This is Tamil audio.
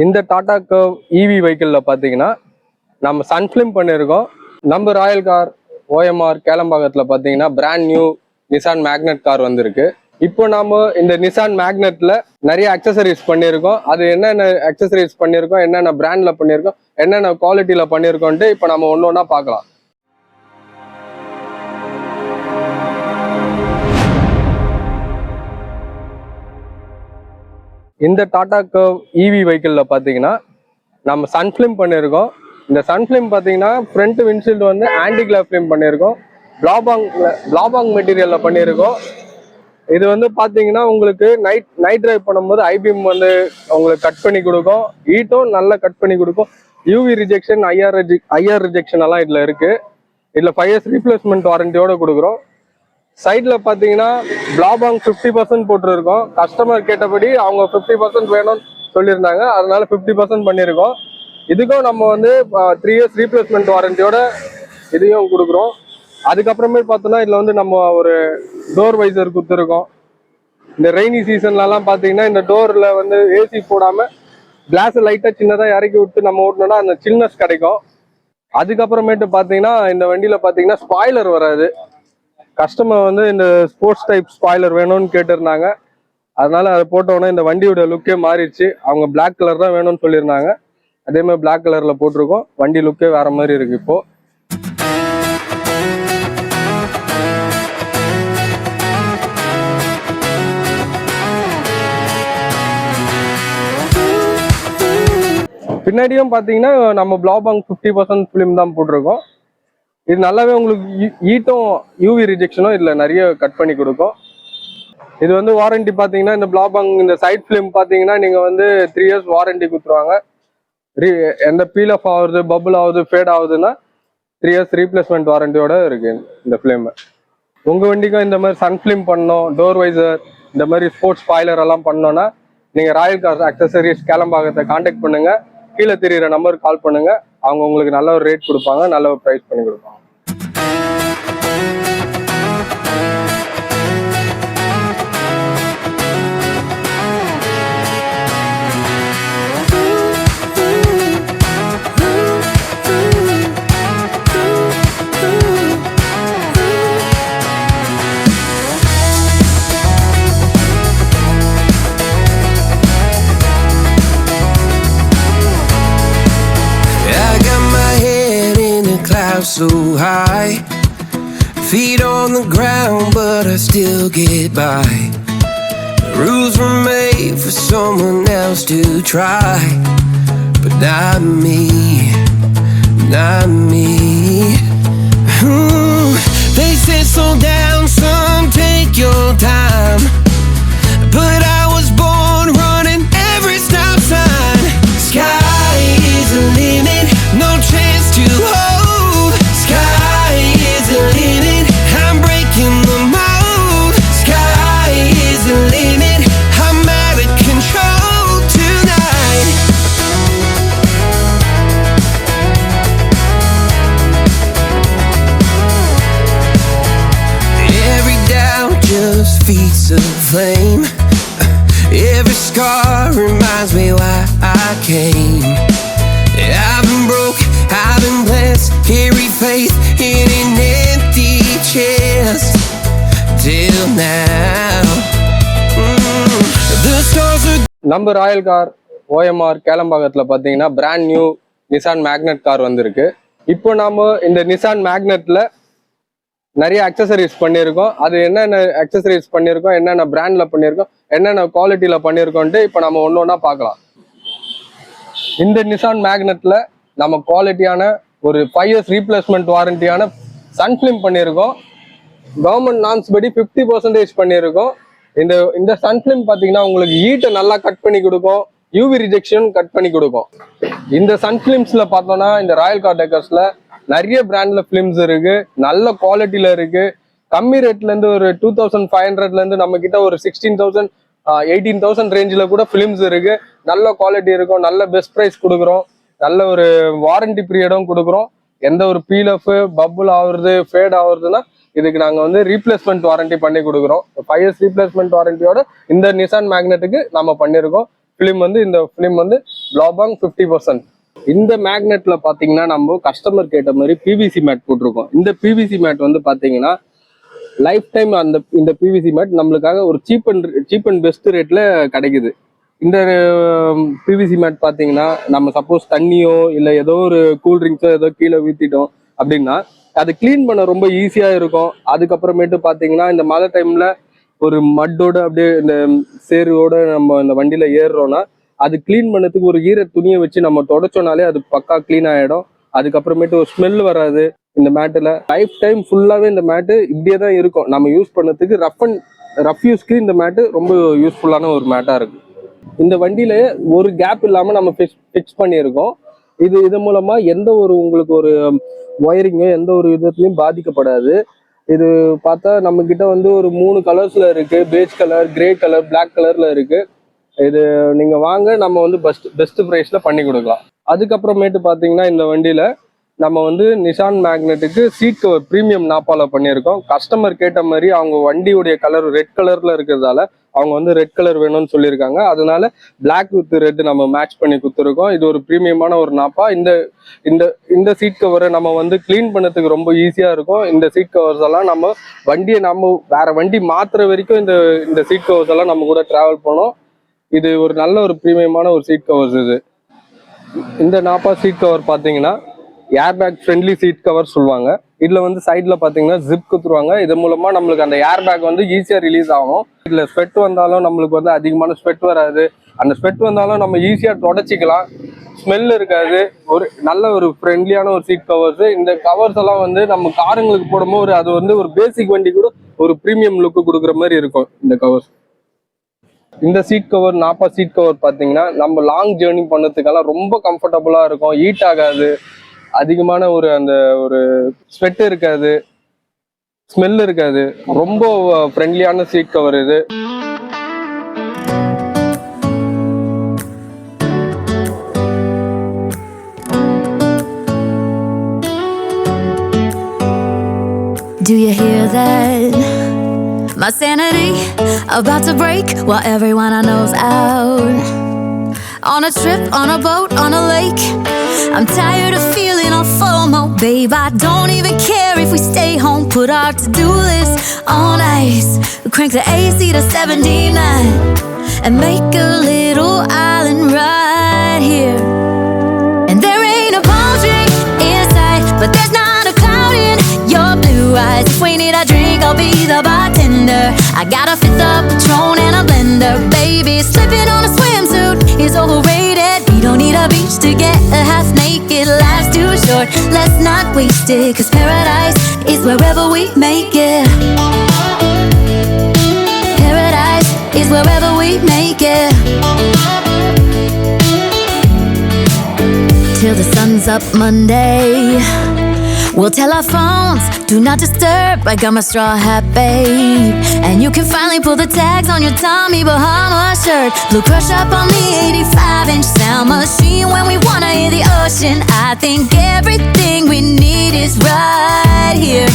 இந்த டாடா கர்வ் இவி வெஹிக்கிளில் பார்த்தீங்கன்னா நம்ம சன்ஃபிலிம் பண்ணியிருக்கோம். நம்ம ராயல் கார் ஓஎம்ஆர் கேளம்பாக்கத்தில் பார்த்தீங்கன்னா brand new Nissan magnet car வந்திருக்கு. இப்போ நாம இந்த நிசான் மேக்னெட்ல நிறைய அக்சசரிஸ் பண்ணியிருக்கோம். அது என்னென்ன அக்சசரிஸ் பண்ணியிருக்கோம், என்னென்ன பிராண்ட்ல பண்ணியிருக்கோம், என்னென்ன குவாலிட்டியில பண்ணியிருக்கோன்ட்டு இப்போ நம்ம ஒன்று ஒன்றா பார்க்கலாம். இந்த டாடா கர்வ் இவி வெஹிக்கிளில் பார்த்தீங்கன்னா நம்ம சன்ஃபிலிம் பண்ணியிருக்கோம். இந்த சன்ஃபிலிம் பார்த்தீங்கன்னா ஃப்ரண்ட் விண்ட்ஷீல்டு வந்து ஆன்டி கிளாஸ் ஃபிலிம் பண்ணியிருக்கோம். பிளாபாங் மெட்டீரியலில் பண்ணியிருக்கோம். இது வந்து பார்த்தீங்கன்னா உங்களுக்கு நைட் டிரைவ் பண்ணும்போது ஐபீம் வந்து உங்களுக்கு கட் பண்ணி கொடுக்கும், ஹீட்டும் நல்லா கட் பண்ணி கொடுக்கும். யூவி ரிஜெக்ஷன், ஐஆர் ரிஜெக்ஷன் எல்லாம் இதில் இருக்கு. இதில் 5 years ரீப்ளேஸ்மெண்ட் வாரண்டியோட கொடுக்குறோம். சைடில் பார்த்தீங்கன்னா பிளாபாங் 50% போட்டுருக்கோம். கஸ்டமர் கேட்டபடி அவங்க 50% வேணும்னு சொல்லியிருந்தாங்க, அதனால 50% பண்ணியிருக்கோம். இதுக்கும் நம்ம வந்து 3 years ரீப்ளேஸ்மெண்ட் வாரண்டியோட இதையும் கொடுக்குறோம். அதுக்கப்புறமே பார்த்தோன்னா இதில் வந்து நம்ம ஒரு டோர் வைசர் கொடுத்துருக்கோம். இந்த ரெய்னி சீசன்லலாம் பார்த்தீங்கன்னா இந்த டோரில் வந்து ஏசி போடாமல் கிளாஸ் லைட்டாக சின்னதாக இறக்கி விட்டு நம்ம ஓட்டணும்னா அந்த சில்னஸ் கிடைக்கும். அதுக்கப்புறமேட்டு பார்த்தீங்கன்னா இந்த வண்டியில் பார்த்தீங்கன்னா ஸ்பாய்லர் வராது. கஸ்டமர் வந்து இந்த ஸ்போர்ட்ஸ் டைப் ஸ்பாய்லர் வேணும்னு கேட்டிருந்தாங்க, அதனால அதை போட்டோன்னே இந்த வண்டியோட லுக்கே மாறிடுச்சு. அவங்க பிளாக் கலர் தான் வேணும்னு சொல்லியிருந்தாங்க, அதே மாதிரி பிளாக் கலரில் போட்டிருக்கோம். வண்டி லுக்கே வேற மாதிரி இருக்கு. இப்போ பின்னாடியும் பார்த்தீங்கன்னா நம்ம பிளாபாங் 50% ஃபிலிம் தான் போட்டிருக்கோம். இது நல்லாவே உங்களுக்கு ஹீட்டும் யூவி ரிஜெக்ஷனும் இதில் நிறைய கட் பண்ணி கொடுக்கும். இது வந்து வாரண்டி பார்த்தீங்கன்னா இந்த பிளாபாங் இந்த சைட் ஃபிலிம் பார்த்தீங்கன்னா நீங்கள் வந்து 3 years வாரண்டி கொடுத்துருவாங்க. எந்த பீல் ஆஃப் ஆகுது, பபுள் ஆகுது, ஃபேட் ஆகுதுன்னா 3 years ரீப்ளேஸ்மெண்ட் வாரண்டியோட இருக்கு இந்த ஃபிலிம். உங்கள் வண்டிக்கும் இந்த மாதிரி சன் ஃபிலிம் பண்ணோம், டோர் வைசர், இந்த மாதிரி ஸ்போர்ட்ஸ் ஸ்பாய்லர் எல்லாம் பண்ணோன்னா நீங்கள் ராயல் கார் அக்சசரிஸ் கேளம்பாக்கத்தை கான்டாக்ட் பண்ணுங்க. கீழே தெரியுற நம்பருக்கு கால் பண்ணுங்க. அவங்க உங்களுக்கு நல்ல ஒரு ரேட் கொடுப்பாங்க, நல்ல ஒரு ப்ரைஸ் பண்ணி கொடுப்பாங்க. So high, feet on the ground, but I still get by. The rules were made for someone else to try, but not me, not me. They said slow down, son, take your time, but I was born running every stop sign. Sky is the limit, no chance to hold. Feats of flame. Every scar reminds me why I came. I've been broke, I've been blessed, carry faith in an empty chest till now. The stars are. நம்ம ராயல் கார் ஓஎம்ஆர் கேளம்பாக்கத்தில் பார்த்தீங்கன்னா brand new Nissan magnet car வந்திருக்கு. இப்போ நாம இந்த நிசான் மேக்னெட்ல நிறைய அக்சசரிஸ் பண்ணியிருக்கோம். அது என்னென்ன அக்சசரிஸ் பண்ணியிருக்கோம், என்னென்ன பிராண்ட்ல பண்ணியிருக்கோம், என்னென்ன குவாலிட்டியில பண்ணியிருக்கோன்ட்டு இப்போ நம்ம ஒன்று ஒன்றா பார்க்கலாம். இந்த நிசான் மேக்னெட்ல நம்ம குவாலிட்டியான ஒரு 5 years ரீப்ளேஸ்மெண்ட் வாரண்டியான சன்ஃபிலிம் பண்ணியிருக்கோம். கவர்மெண்ட் நார்ம்ஸ் படி 50% பண்ணியிருக்கோம். இந்த சன்ஃபிலிம் பார்த்தீங்கன்னா உங்களுக்கு ஹீட்டை நல்லா கட் பண்ணி கொடுக்கும், யூவி ரிஜெக்ஷன் கட் பண்ணி கொடுக்கும். இந்த சன்ஃபிலிம்ஸ்ல பார்த்தோம்னா இந்த ராயல் கார் டெக்கர்ஸ்ல நிறைய பிராண்ட்ல பிலிம்ஸ் இருக்கு, நல்ல குவாலிட்டியில இருக்கு. கம்மி ரேட்ல இருந்து ஒரு 2500ல இருந்து நம்ம கிட்ட ஒரு 16,000 18,000 ரேஞ்சில் கூட பிலிம்ஸ் இருக்கு. நல்ல குவாலிட்டி இருக்கும், நல்ல பெஸ்ட் ப்ரைஸ் கொடுக்குறோம், நல்ல ஒரு வாரண்டி பீரியடும் கொடுக்குறோம். எந்த ஒரு பீல் ஆஃப் பபுள் ஆகுறது, ஃபேட் ஆகுறதுன்னா இதுக்கு நாங்கள் வந்து ரீப்ளேஸ்மெண்ட் வாரண்டி பண்ணி கொடுக்குறோம். 5 years ரீப்ளேஸ்மெண்ட் வாரண்டியோட இந்த நிசான் மேக்னெட்டுக்கு நம்ம பண்ணியிருக்கோம். ஃபிலிம் வந்து இந்த ஃபிலிம் வந்து பிளாபாங் 50%. இந்த மேக்னெட்ல பாத்தீங்கன்னா நம்ம கஸ்டமர் கேட்ட மாதிரி பிவிசி மேட் போட்டிருக்கோம். இந்த பிவிசி மேட் வந்து பாத்தீங்கன்னா லைஃப் டைம் இந்த பிவிசி மேட் நம்மளுக்காக ஒரு சீப் அண்ட் பெஸ்ட் ரேட்ல கிடைக்குது. இந்த பிவிசி மேட் பாத்தீங்கன்னா நம்ம சப்போஸ் தண்ணியோ இல்லை ஏதோ ஒரு கூல் ட்ரிங்க்ஸோ ஏதோ கீழே ஊற்றிட்டோம் அப்படின்னா அது கிளீன் பண்ண ரொம்ப ஈஸியா இருக்கும். அதுக்கப்புறமேட்டு பாத்தீங்கன்னா இந்த மழை டைம்ல ஒரு மட்டோட அப்படியே இந்த சேரோட நம்ம இந்த வண்டியில ஏறுறோம்னா அது கிளீன் பண்ணதுக்கு ஒரு ஈர துணியை வச்சு நம்ம தொடச்சோனாலே அது பக்கா கிளீன் ஆயிடும். அதுக்கப்புறமேட்டு ஒரு ஸ்மெல் வராது. இந்த மேட்டில் லைஃப் டைம் ஃபுல்லாவே இந்த மேட்டு இப்படியே தான் இருக்கும். நம்ம யூஸ் பண்ணதுக்கு ரஃப் யூஸ்க்கு இந்த மேட்டு ரொம்ப யூஸ்ஃபுல்லான ஒரு மேட்டா இருக்கு. இந்த வண்டியில ஒரு கேப் இல்லாம நம்ம ஃபிக்ஸ் பண்ணியிருக்கோம். இது மூலமா எந்த ஒரு உங்களுக்கு ஒரு ஒயரிங்கோ எந்த ஒரு விதத்துலையும் பாதிக்கப்படாது. இது பார்த்தா நம்ம கிட்ட வந்து ஒரு 3 கலர்ஸ்ல இருக்கு. Beige colour, grey colour, black கலர்ல இருக்கு. இது நீங்க வாங்க, நம்ம வந்து பெஸ்ட் ப்ரைஸ்ல பண்ணி கொடுக்கலாம். அதுக்கப்புறமேட்டு பாத்தீங்கன்னா இந்த வண்டியில நம்ம வந்து நிசான் மேக்னெட்டுக்கு சீட் கவர் ப்ரீமியம் நாப்பால பண்ணியிருக்கோம். கஸ்டமர் கேட்ட மாதிரி அவங்க வண்டியுடைய கலர் ரெட் கலர்ல இருக்கிறதால அவங்க வந்து ரெட் கலர் வேணும்னு சொல்லியிருக்காங்க. அதனால பிளாக் வித் ரெட் நம்ம மேட்ச் பண்ணி கொடுத்துருக்கோம். இது ஒரு ப்ரீமியமான ஒரு நாப்பா. இந்த சீட் கவரை நம்ம வந்து கிளீன் பண்ணதுக்கு ரொம்ப ஈஸியா இருக்கும். இந்த சீட் கவர்ஸ் எல்லாம் நம்ம வண்டியை வேற வண்டி மாத்துற வரைக்கும் இந்த சீட் கவர்ஸ் எல்லாம் நம்ம கூட டிராவல் பண்ணோம். இது ஒரு நல்ல ஒரு ப்ரீமியமான ஒரு சீட் கவர்ஸ். இந்த நாப்பா சீட் கவர் பாத்தீங்கன்னா air bag friendly seat cover சொல்லுவாங்க. இதுல வந்து சைட்ல பாத்தீங்கன்னா ஜிப் குத்துருவாங்க. இது மூலமா நம்மளுக்கு அந்த ஏர் பேக் வந்து ஈஸியா ரிலீஸ் ஆகும். இதுல ஸ்வெட் வந்தாலும் நம்மளுக்கு வந்து அதிகமான ஸ்வெட் வராது. அந்த ஸ்வெட் வந்தாலும் நம்ம ஈஸியா தொடச்சிக்கலாம். ஸ்மெல் இருக்காது. ஒரு நல்ல ஒரு ஃப்ரெண்ட்லியான ஒரு சீட் கவர்ஸ். இந்த கவர்ஸ் எல்லாம் வந்து நம்ம காருங்களுக்கு போடும்போது அது வந்து ஒரு பேசிக் வண்டி கூட ஒரு ப்ரீமியம் லுக்கு கொடுக்குற மாதிரி இருக்கும் இந்த கவர்ஸ். இந்த seat cover Nabha seat cover பாத்தீங்கன்னா நம்ம லாங் ஜேர்னி பண்ணதுக்கெல்லாம் ரொம்ப கம்ஃபர்டபுளா இருக்கும். ஹீட் ஆகாது. அதிகமான அந்த ஒரு ஸ்வெட் இருக்காது, ஸ்மெல் இருக்காது. ரொம்ப ஃப்ரெண்ட்லியான சீட் கவர் இது. Do you hear that? My sanity about to break while everyone I know's out. On a trip, on a boat, on a lake. I'm tired of feeling all FOMO, babe. I don't even care if we stay home. Put our to-do list on ice. Crank the AC to 79 and make a little island right here. And there ain't a palm tree in sight, but there's not a cloud in your blue eyes. If we need a drink, I'll be the bartender. I got a fifth of Patron and a blender, baby. Slipping on a swimsuit is overrated. We don't need a beach to get a half naked. Life's too short, let's not waste it. 'Cause paradise is wherever we make it. Paradise is wherever we make it. Till the sun's up Monday, we'll tell our phones, do not disturb. I got my straw hat, babe. And you can finally pull the tags on your Tommy Bahama shirt. Blue crush up on the 85-inch sound machine. When we wanna hear the ocean, I think everything we need is right here.